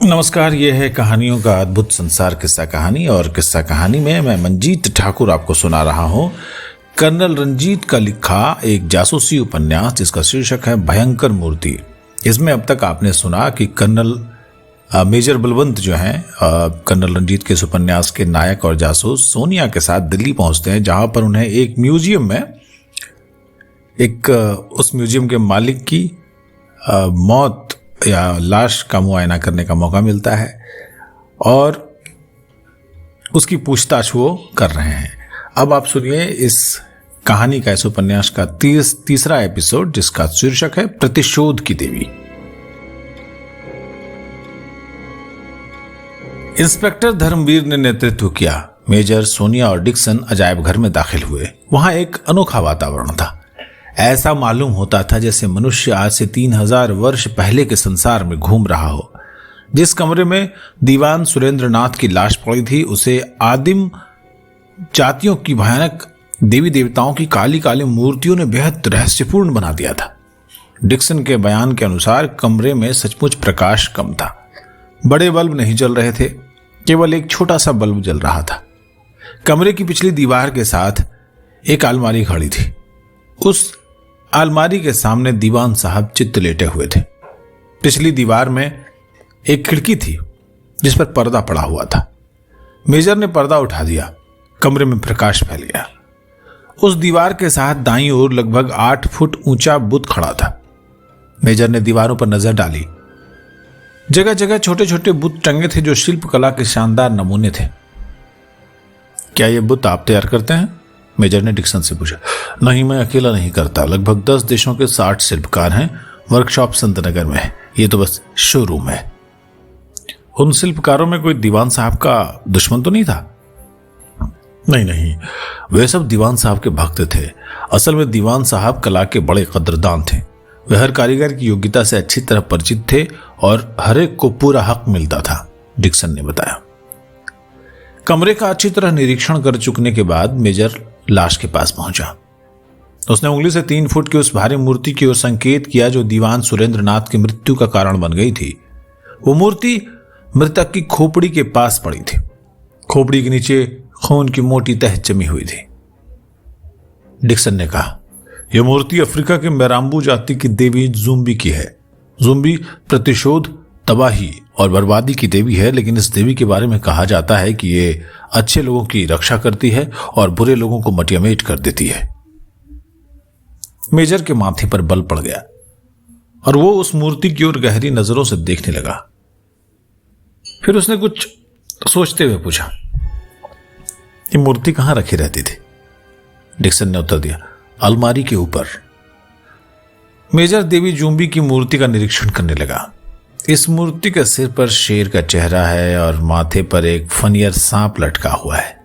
नमस्कार, ये है कहानियों का अद्भुत संसार किस्सा कहानी। और किस्सा कहानी में मैं मंजीत ठाकुर आपको सुना रहा हूँ कर्नल रंजीत का लिखा एक जासूसी उपन्यास जिसका शीर्षक है भयंकर मूर्ति। इसमें अब तक आपने सुना कि मेजर बलवंत जो हैं कर्नल रंजीत के इस उपन्यास के नायक और जासूस सोनिया के साथ दिल्ली पहुंचते हैं, जहां पर उन्हें एक म्यूजियम में उस म्यूजियम के मालिक की मौत या लाश का मुआयना करने का मौका मिलता है और उसकी पूछताछ वो कर रहे हैं। अब आप सुनिए इस कहानी का, इस उपन्यास का तीसरा एपिसोड, जिसका शीर्षक है प्रतिशोध की देवी। इंस्पेक्टर धर्मवीर ने नेतृत्व किया। मेजर, सोनिया और डिक्सन अजायब घर में दाखिल हुए। वहां एक अनोखा वातावरण था। ऐसा मालूम होता था जैसे मनुष्य आज से 3000 वर्ष पहले के संसार में घूम रहा हो। जिस कमरे में दीवान सुरेंद्रनाथ की लाश पड़ी थी उसे आदिम जातियों की भयानक देवी देवताओं की काली काली मूर्तियों ने बेहद रहस्यपूर्ण बना दिया था। डिक्सन के बयान के अनुसार कमरे में सचमुच प्रकाश कम था। बड़े बल्ब नहीं जल रहे थे, केवल एक छोटा सा बल्ब जल रहा था। कमरे की पिछली दीवार के साथ एक अलमारी खड़ी थी। उस अलमारी के सामने दीवान साहब चित्त लेटे हुए थे। पिछली दीवार में एक खिड़की थी जिस पर पर्दा पड़ा हुआ था। मेजर ने पर्दा उठा दिया। कमरे में प्रकाश फैल गया। उस दीवार के साथ दाईं ओर लगभग 8 फुट ऊंचा बुत खड़ा था। मेजर ने दीवारों पर नजर डाली। जगह जगह छोटे छोटे बुत टंगे थे जो शिल्पकला के शानदार नमूने थे। क्या ये बुत आप तैयार करते हैं? मेजर ने डिक्सन से पूछा। नहीं, मैं अकेला नहीं करता। लगभग 10 देशों के 60 शिल्पकार हैं। वर्कशॉप संतनगर में है। ये तो बस शोरूम है। उन शिल्पकारों में कोई दीवान साहब का दुश्मन तो नहीं था? नहीं, वे सब दीवान साहब के भक्त थे। असल में दीवान साहब कला के बड़े कद्रदान थे। वे हर कारीगर की योग्यता से अच्छी तरह परिचित थे और हर एक को पूरा हक मिलता था, डिक्सन ने बताया। कमरे का अच्छी तरह निरीक्षण कर चुकने के बाद मेजर लाश के पास पहुंचा। उसने उंगली से 3 फुट की उस भारी मूर्ति की ओर संकेत किया जो दीवान सुरेंद्रनाथ की मृत्यु का कारण बन गई थी। वो मूर्ति मृतक की खोपड़ी के पास पड़ी थी। खोपड़ी के नीचे खून की मोटी तह जमी हुई थी। डिक्सन ने कहा, यह मूर्ति अफ्रीका के मेराम्बू जाति की देवी जुम्बी की है। जुम्बी प्रतिशोध, तबाही और बर्बादी की देवी है, लेकिन इस देवी के बारे में कहा जाता है कि ये अच्छे लोगों की रक्षा करती है और बुरे लोगों को मटियामेट कर देती है। मेजर के माथे पर बल पड़ गया और वो उस मूर्ति की ओर गहरी नजरों से देखने लगा। फिर उसने कुछ सोचते हुए पूछा, ये मूर्ति कहां रखी रहती थी? डिक्सन ने उत्तर दिया, अलमारी के ऊपर। मेजर देवी जुम्बी की मूर्ति का निरीक्षण करने लगा। इस मूर्ति के सिर पर शेर का चेहरा है और माथे पर एक फनियर सांप लटका हुआ है।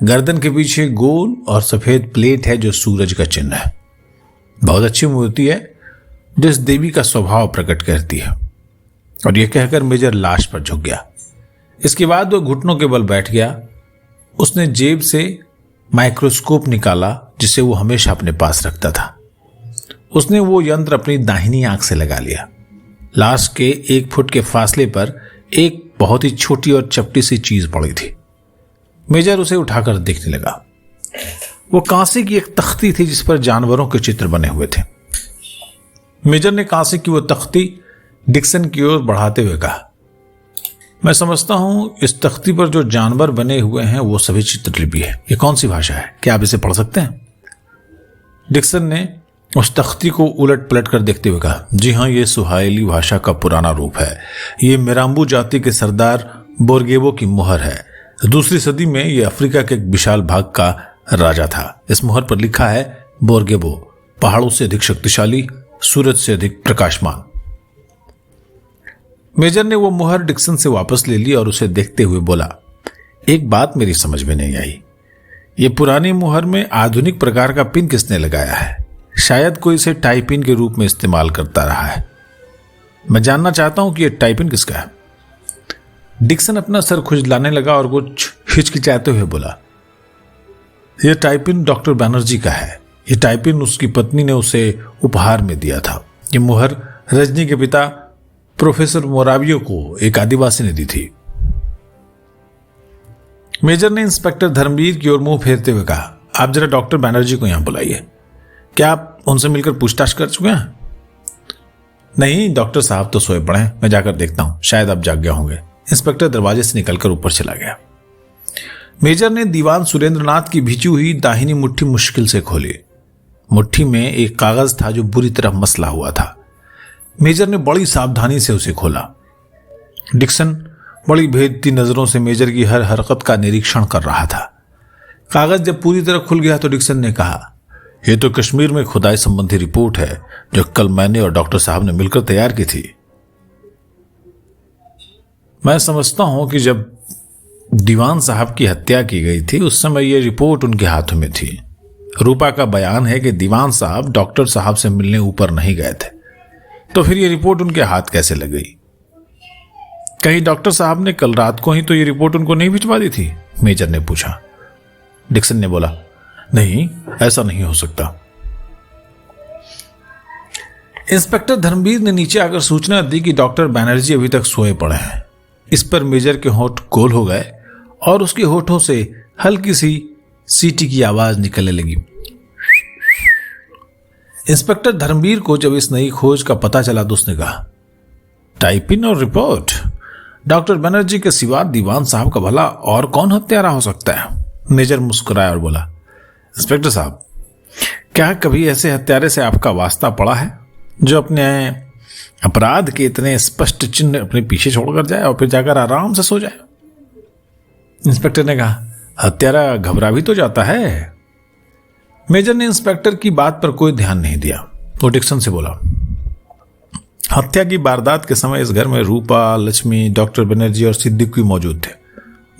गर्दन के पीछे गोल और सफेद प्लेट है जो सूरज का चिन्ह है। बहुत अच्छी मूर्ति है जो इस देवी का स्वभाव प्रकट करती है। और यह कहकर मेजर लाश पर झुक गया। इसके बाद वह घुटनों के बल बैठ गया। उसने जेब से माइक्रोस्कोप निकाला जिसे वो हमेशा अपने पास रखता था। उसने वो यंत्र अपनी दाहिनी आंख से लगा लिया। लाश के 1 फुट के फासले पर एक बहुत ही छोटी और चपटी सी चीज पड़ी थी। मेजर उसे उठाकर देखने लगा। वो कांसे की एक तख्ती थी जिस पर जानवरों के चित्र बने हुए थे। मेजर ने कांसे की वो तख्ती डिक्सन की ओर बढ़ाते हुए कहा, मैं समझता हूं इस तख्ती पर जो जानवर बने हुए हैं वो सभी चित्रलिपि है। ये कौन सी भाषा है? क्या आप इसे पढ़ सकते हैं? डिक्सन ने उस तख्ती को उलट पलट कर देखते हुए कहा, जी हां, ये सुहाइली भाषा का पुराना रूप है। ये मेराम्बू जाति के सरदार बोरगेबो की मुहर है। 2री सदी में ये अफ्रीका के एक विशाल भाग का राजा था। इस मुहर पर लिखा है, बोरगेबो पहाड़ों से अधिक शक्तिशाली, सूरज से अधिक प्रकाशमान। मेजर ने वो मुहर डिक्सन से वापस ले ली और उसे देखते हुए बोला, एक बात मेरी समझ में नहीं आई। ये पुरानी मुहर में आधुनिक प्रकार का पिन किसने लगाया है? शायद कोई इसे टाइपिन के रूप में इस्तेमाल करता रहा है। मैं जानना चाहता हूं कि यह टाइपिन किसका है। डिक्सन अपना सर खुजलाने लगा और कुछ हिचकिचाते हुए बोला, यह टाइपिन डॉक्टर बैनर्जी का है। यह टाइपिन उसकी पत्नी ने उसे उपहार में दिया था। यह मुहर रजनी के पिता प्रोफेसर मोरावियो को एक आदिवासी ने दी थी। मेजर ने इंस्पेक्टर धर्मवीर की ओर मुंह फेरते हुए कहा, आप जरा डॉक्टर बैनर्जी को यहां बुलाइए। क्या आप उनसे मिलकर पूछताछ कर चुके हैं? नहीं, डॉक्टर साहब तो सोए पड़े हैं, मैं जाकर देखता हूं, शायद अब जाग गए होंगे। इंस्पेक्टर दरवाजे से निकलकर ऊपर चला गया। मेजर ने दीवान सुरेंद्रनाथ की भिजी हुई दाहिनी मुट्ठी मुश्किल से खोली। मुट्ठी में एक कागज था जो बुरी तरह मसला हुआ था। मेजर ने बड़ी सावधानी से उसे खोला। डिक्सन बड़ी भेदती नजरों से मेजर की हर हरकत का निरीक्षण कर रहा था। कागज जब पूरी तरह खुल गया तो डिक्सन ने कहा, यह तो कश्मीर में खुदाई संबंधी रिपोर्ट है जो कल मैंने और डॉक्टर साहब ने मिलकर तैयार की थी। मैं समझता हूं कि जब दीवान साहब की हत्या की गई थी उस समय यह रिपोर्ट उनके हाथों में थी। रूपा का बयान है कि दीवान साहब डॉक्टर साहब से मिलने ऊपर नहीं गए थे, तो फिर यह रिपोर्ट उनके हाथ कैसे लग गई? कहीं डॉक्टर साहब ने कल रात को ही तो यह रिपोर्ट उनको नहीं भिजवा दी थी? मेजर ने पूछा। डिक्सन ने बोला, नहीं, ऐसा नहीं हो सकता। इंस्पेक्टर धर्मवीर ने नीचे आकर सूचना दी कि डॉक्टर बैनर्जी अभी तक सोए पड़े हैं। इस पर मेजर के होंठ गोल हो गए और उसके होठों से हल्की सी सीटी की आवाज निकलने लगी। इंस्पेक्टर धर्मवीर को जब इस नई खोज का पता चला तो उसने कहा, टाइप इन और रिपोर्ट, डॉक्टर बनर्जी के सिवा दीवान साहब का भला और कौन हत्यारा हो सकता है? मेजर मुस्कुराया और बोला, इंस्पेक्टर साहब, क्या कभी ऐसे हत्यारे से आपका वास्ता पड़ा है जो अपने अपराध के इतने स्पष्ट चिन्ह अपने पीछे छोड़कर जाए और फिर जाकर आराम से सो जाए? इंस्पेक्टर ने कहा, हत्यारा घबरा भी तो जाता है। मेजर ने इंस्पेक्टर की बात पर कोई ध्यान नहीं दिया। वो डिक्सन से बोला, हत्या की वारदात के समय इस घर में रूपा, लक्ष्मी, डॉक्टर बनर्जी और सिद्दीकी मौजूद थे।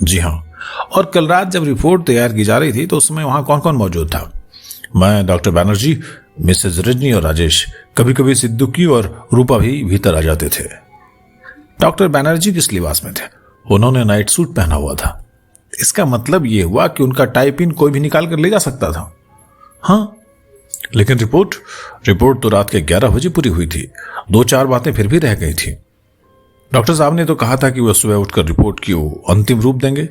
जी हाँ, और कल रात जब रिपोर्ट तैयार की जा रही थी तो उस समय वहां कौन कौन मौजूद था? मैं, डॉक्टर बनर्जी, मिसेज रजनी और राजेश, कभी कभी सिद्दीकी और रूपा भी भीतर आ जाते थे। डॉक्टर बनर्जी किस लिबास में थे? उन्होंने नाइट सूट पहना हुआ था। इसका मतलब यह हुआ कि उनका टाइप इन कोई भी निकाल कर ले जा सकता था। हाँ, लेकिन रिपोर्ट तो रात के 11 बजे पूरी हुई थी। 2-4 बातें फिर भी रह गई थी। डॉक्टर साहब ने तो कहा था कि वह सुबह उठकर रिपोर्ट की अंतिम रूप देंगे।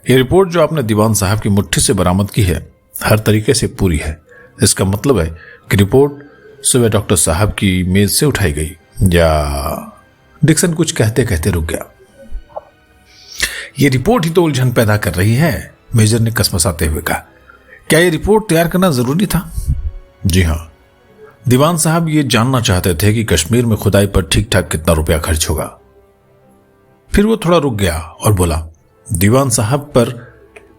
ये रिपोर्ट जो आपने दीवान साहब की मुट्ठी से बरामद की है हर तरीके से पूरी है। इसका मतलब है कि रिपोर्ट सुबह डॉक्टर साहब की मेज से उठाई गई या? डिक्सन कुछ कहते कहते रुक गया। यह रिपोर्ट ही तो उलझन पैदा कर रही है, मेजर ने कसमसाते हुए कहा। क्या यह रिपोर्ट तैयार करना जरूरी था? जी हां, दीवान साहब ये जानना चाहते थे कि कश्मीर में खुदाई पर ठीक ठाक कितना रुपया खर्च होगा। फिर वो थोड़ा रुक गया और बोला, दीवान साहब पर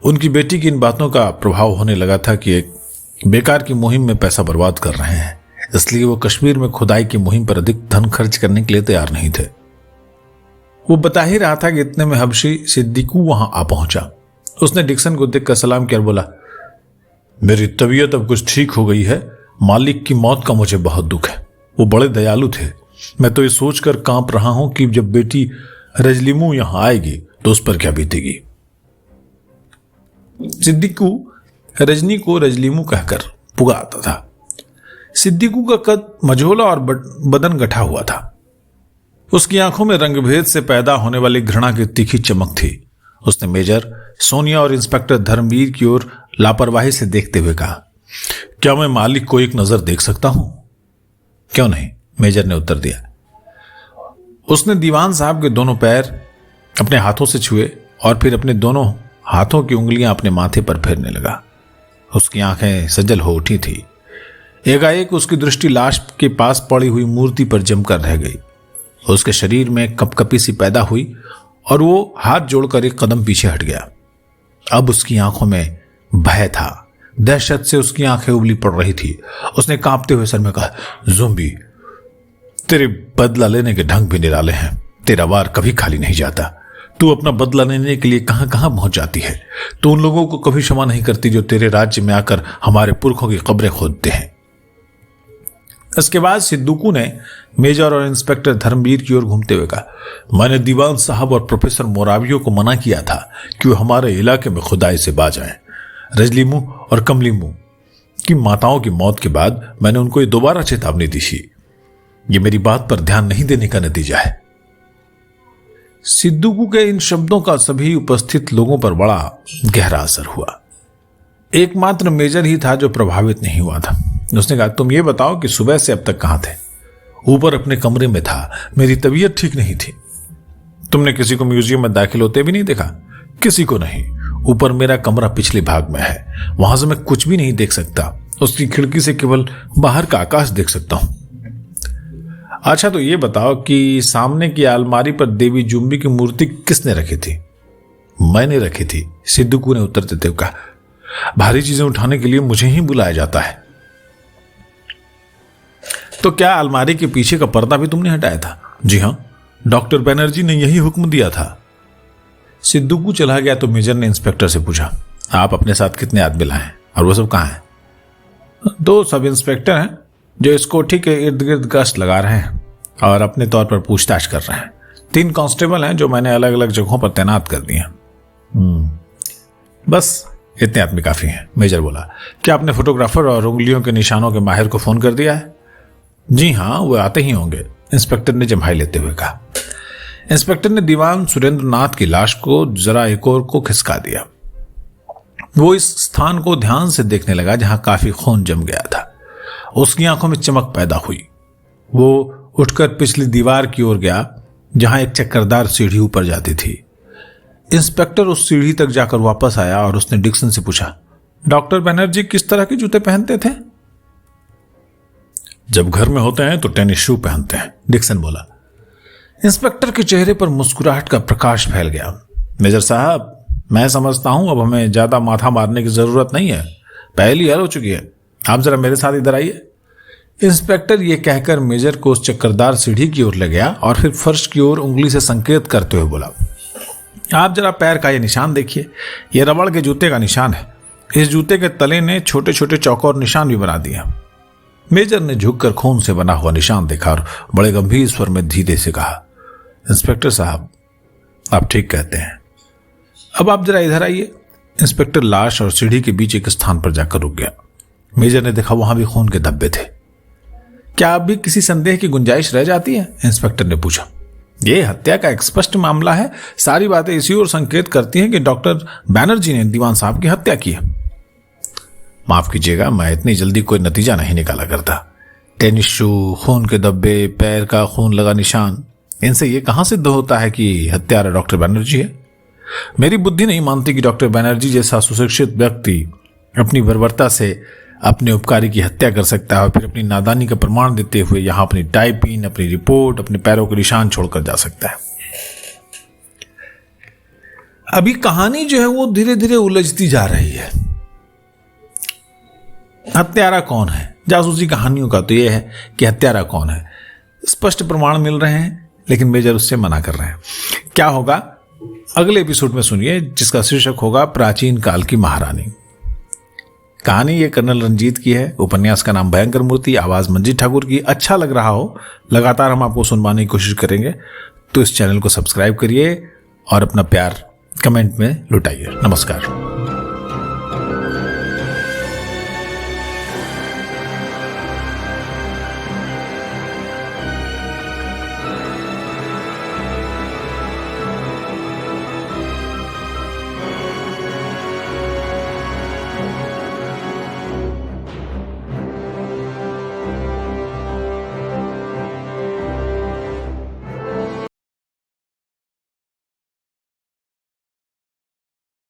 उनकी बेटी की इन बातों का प्रभाव होने लगा था कि एक बेकार की मुहिम में पैसा बर्बाद कर रहे हैं, इसलिए वो कश्मीर में खुदाई की मुहिम पर अधिक धन खर्च करने के लिए तैयार नहीं थे। वो बता ही रहा था कि इतने में हबशी सिद्दीकी वहां आ पहुंचा। उसने डिक्सन को देखकर सलाम किया और बोला, मेरी तबीयत अब कुछ ठीक हो गई है। मालिक की मौत का मुझे बहुत दुख है। वो बड़े दयालु थे। मैं तो ये सोचकर कांप रहा हूं कि जब बेटी रजलीमू यहां आएगी तो उस पर क्या बीतेगी। सिद्दीकी रजनी को रजलीमू कहकर पुकारता था। सिद्दीकी का कद मझोला और बदन गठा हुआ था। उसकी आंखों में रंगभेद से पैदा होने वाली घृणा की तीखी चमक थी। उसने मेजर, सोनिया और इंस्पेक्टर धर्मवीर की ओर लापरवाही से देखते हुए कहा, क्या मैं मालिक को एक नजर देख सकता हूं? क्यों नहीं, मेजर ने उत्तर दिया। उसने दीवान साहब के दोनों पैर अपने हाथों से छुए और फिर अपने दोनों हाथों की उंगलियां अपने माथे पर फेरने लगा। उसकी आंखें सजल हो उठी थी। एकाएक उसकी दृष्टि लाश के पास पड़ी हुई मूर्ति पर जमकर रह गई। उसके शरीर में कपकपी सी पैदा हुई और वो हाथ जोड़कर एक कदम पीछे हट गया। अब उसकी आंखों में भय था। दहशत से उसकी आंखें उबली पड़ रही थी। उसने कांपते हुए सर में कहा, ज़ोंबी, तेरे बदला लेने के ढंग भी निराले हैं। तेरा वार कभी खाली नहीं जाता। तू अपना बदला लेने के लिए कहां कहां पहुंच जाती है। तू उन लोगों को कभी क्षमा नहीं करती जो तेरे राज्य में आकर हमारे पुरखों की कब्रें खोदते हैं। इसके बाद सिद्दीकी ने मेजर और इंस्पेक्टर धर्मवीर की ओर घूमते हुए कहा, मैंने दीवान साहब और प्रोफेसर मोरावियो को मना किया था कि वो हमारे इलाके में खुदाई से बाज आए। रजलीमू और कमलीमू की माताओं की मौत के बाद मैंने उनको ये दोबारा चेतावनी दी थी। ये मेरी बात पर ध्यान नहीं देने का नतीजा है। सिद्दूकू के इन शब्दों का सभी उपस्थित लोगों पर बड़ा गहरा असर हुआ। एकमात्र मेजर ही था जो प्रभावित नहीं हुआ था। उसने कहा, तुम ये बताओ कि सुबह से अब तक कहां थे? ऊपर अपने कमरे में था, मेरी तबीयत ठीक नहीं थी। तुमने किसी को म्यूजियम में दाखिल होते भी नहीं देखा? किसी को नहीं। ऊपर मेरा कमरा पिछले भाग में है, वहां से मैं कुछ भी नहीं देख सकता। उसकी खिड़की से केवल बाहर का आकाश देख सकता हूं। अच्छा, तो ये बताओ कि सामने की अलमारी पर देवी जुम्बी की मूर्ति किसने रखी थी? मैंने रखी थी, सिद्दूकू ने उत्तर देते हुए कहा। भारी चीजें उठाने के लिए मुझे ही बुलाया जाता है। तो क्या अलमारी के पीछे का पर्दा भी तुमने हटाया था? जी हां, डॉक्टर बनर्जी ने यही हुक्म दिया था। सिद्दूकू चला गया तो मेजर ने इंस्पेक्टर से पूछा, आप अपने साथ कितने आदमी लाए हैं और वो सब कहां हैं? 2 सब इंस्पेक्टर हैं जो इस कोठी के इर्द गिर्द गश्त लगा रहे हैं और अपने तौर पर पूछताछ कर रहे हैं। 3 कांस्टेबल हैं जो मैंने अलग अलग जगहों पर तैनात कर दिए हैं। बस इतने आदमी काफी हैं, मेजर बोला। क्या आपने फोटोग्राफर और उंगलियों के निशानों के माहिर को फोन कर दिया है? जी हां, वो आते ही होंगे, इंस्पेक्टर ने जम्हाई लेते हुए कहा। इंस्पेक्टर ने दीवान सुरेंद्र नाथ की लाश को जरा एक और को खिसका दिया। वो इस स्थान को ध्यान से देखने लगा जहां काफी खून जम गया था। उसकी आंखों में चमक पैदा हुई। वो उठकर पिछली दीवार की ओर गया जहां एक चक्करदार सीढ़ी ऊपर जाती थी। इंस्पेक्टर उस सीढ़ी तक जाकर वापस आया और उसने डिक्सन से पूछा, डॉक्टर बनर्जी किस तरह के जूते पहनते थे? जब घर में होते हैं तो टेनिस शू पहनते हैं, डिक्सन बोला। इंस्पेक्टर के चेहरे पर मुस्कुराहट का प्रकाश फैल गया। मेजर साहब, मैं समझता हूं अब हमें ज्यादा माथा मारने की जरूरत नहीं है, पहली हल हो चुकी है। आप जरा मेरे साथ इधर आइए। इंस्पेक्टर ये कहकर मेजर को उस चक्करदार सीढ़ी की ओर ले गया और फिर फर्श की ओर उंगली से संकेत करते हुए बोला, आप जरा पैर का ये निशान देखिए, ये रबड़ के जूते का निशान है। इस जूते के तले ने छोटे छोटे चौकोर निशान भी बना दिए। मेजर ने झुककर खून से बना हुआ निशान देखा और बड़े गंभीर स्वर में धीरे से कहा, इंस्पेक्टर साहब, आप ठीक कहते हैं। अब आप जरा इधर आइए। इंस्पेक्टर लाश और सीढ़ी के बीच एक स्थान पर जाकर रुक गया। मेजर ने देखा वहां भी खून के धब्बे थे। क्या अब भी किसी संदेह की गुंजाइश रह जाती है? इंस्पेक्टर ने पूछा। यह हत्या का एक स्पष्ट मामला है। सारी बातें इसी ओर संकेत करती हैं कि डॉक्टर बनर्जी ने दीवान साहब की हत्या की है। माफ कीजिएगा, मैं इतनी जल्दी कोई नतीजा नहीं निकाला करता। टेनिस शू, खून के धब्बे, पैर का खून लगा निशान, इनसे यह कहां सिद्ध होता है कि हत्यारा डॉक्टर बनर्जी है? मेरी बुद्धि नहीं मानती कि डॉक्टर बनर्जी जैसा सुशिक्षित व्यक्ति अपनी बर्बरता से अपने उपकारी की हत्या कर सकता है और फिर अपनी नादानी का प्रमाण देते हुए यहां अपनी टाइपिंग, अपनी रिपोर्ट, अपने पैरों के निशान छोड़कर जा सकता है। अभी कहानी जो है वो धीरे धीरे उलझती जा रही है। हत्यारा कौन है? जासूसी कहानियों का तो यह है कि हत्यारा कौन है। स्पष्ट प्रमाण मिल रहे हैं लेकिन मेजर उससे मना कर रहे हैं। क्या होगा अगले एपिसोड में सुनिए, जिसका शीर्षक होगा प्राचीन काल की महारानी। कहानी ये कर्नल रंजीत की है। उपन्यास का नाम भयंकर मूर्ति, आवाज मंजीत ठाकुर की। अच्छा लग रहा हो, लगातार हम आपको सुनवाने की कोशिश करेंगे, तो इस चैनल को सब्सक्राइब करिए और अपना प्यार कमेंट में लुटाइए। नमस्कार।